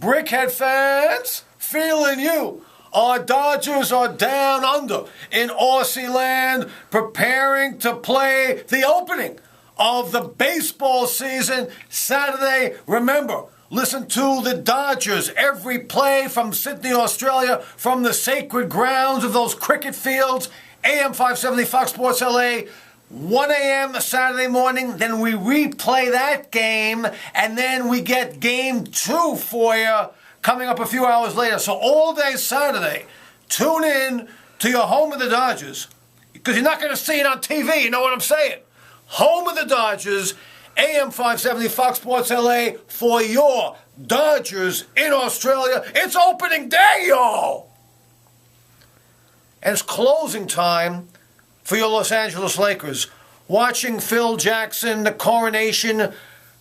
BRICKHEAD fans, feeling you. Our Dodgers are down under in Aussie land, preparing to play the opening of the baseball season Saturday. Remember, listen to the Dodgers every play from Sydney, Australia, from the sacred grounds of those cricket fields. AM 570 Fox Sports LA, 1 a.m. Saturday morning. Then we replay that game, and then we get game 2 for you coming up a few hours later. So all day Saturday, tune in to your home of the Dodgers, because you're not going to see it on TV, you know what I'm saying? Home of the Dodgers, AM 570 Fox Sports LA, for your Dodgers in Australia. It's opening day, y'all! And it's closing time for your Los Angeles Lakers. Watching Phil Jackson, the coronation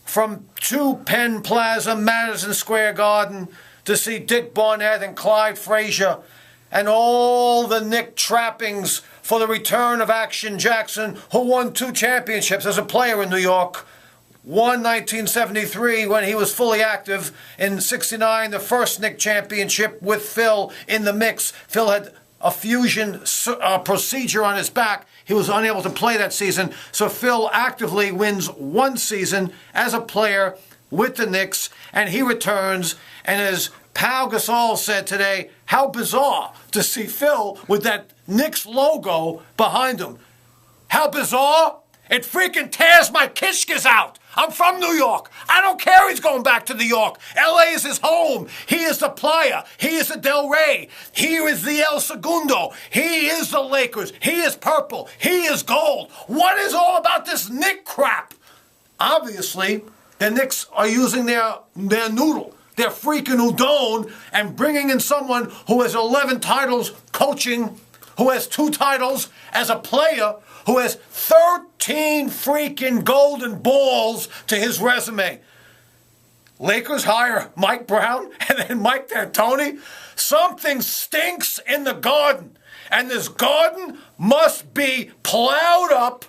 from 2 Penn Plaza, Madison Square Garden, to see Dick Barnett and Clyde Frazier, and all the Knicks trappings for the return of Action Jackson, who won 2 championships as a player in New York. One 1973 when he was fully active. In 69, the first Knicks championship with Phil in the mix. Phil had a fusion procedure on his back. He was unable to play that season. So Phil actively wins 1 season as a player with the Knicks, and he returns. And as Pau Gasol said today, how bizarre to see Phil with that Knicks logo behind him. How bizarre? It freaking tears my kishkas out. I'm from New York. I don't care he's going back to New York. LA is his home. He is the Playa. He is the Del Rey. He is the El Segundo. He is the Lakers. He is purple. He is gold. What is all about this Knick crap? Obviously, the Knicks are using their noodle, their freaking udon, and bringing in someone who has 11 titles coaching, who has 2 titles as a player, who has 13 freaking golden balls to his resume. Lakers hire Mike Brown and then Mike D'Antoni. Something stinks in the garden, and this garden must be plowed up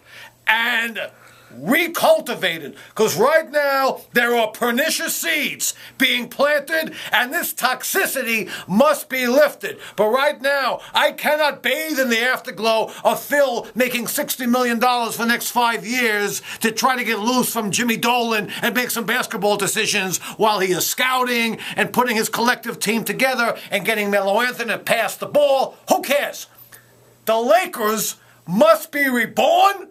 and recultivated, because right now there are pernicious seeds being planted, and this toxicity must be lifted. But right now, I cannot bathe in the afterglow of Phil making $60 million for the next 5 years to try to get loose from Jimmy Dolan and make some basketball decisions while he is scouting and putting his collective team together and getting Melo Anthony to pass the ball. Who cares? The Lakers must be reborn.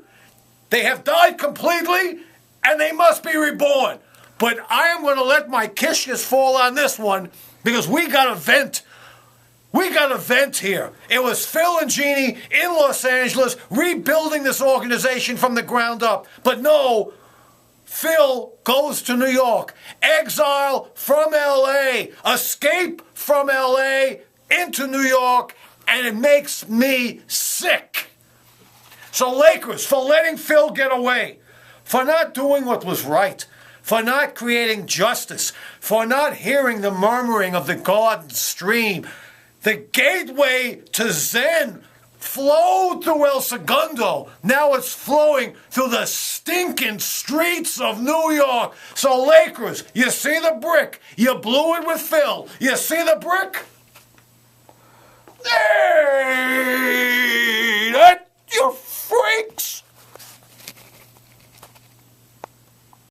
They have died completely, and they must be reborn. But I am going to let my kishkas fall on this one, because we got to vent. We got to vent here. It was Phil and Jeannie in Los Angeles rebuilding this organization from the ground up. But no, Phil goes to New York. Exile from L.A. Escape from L.A. into New York, and it makes me sick. So Lakers, for letting Phil get away, for not doing what was right, for not creating justice, for not hearing the murmuring of the garden stream. The gateway to Zen flowed through El Segundo. Now it's flowing through the stinking streets of New York. So Lakers, you see the brick. You blew it with Phil. You see the brick? Hey, that you freaks!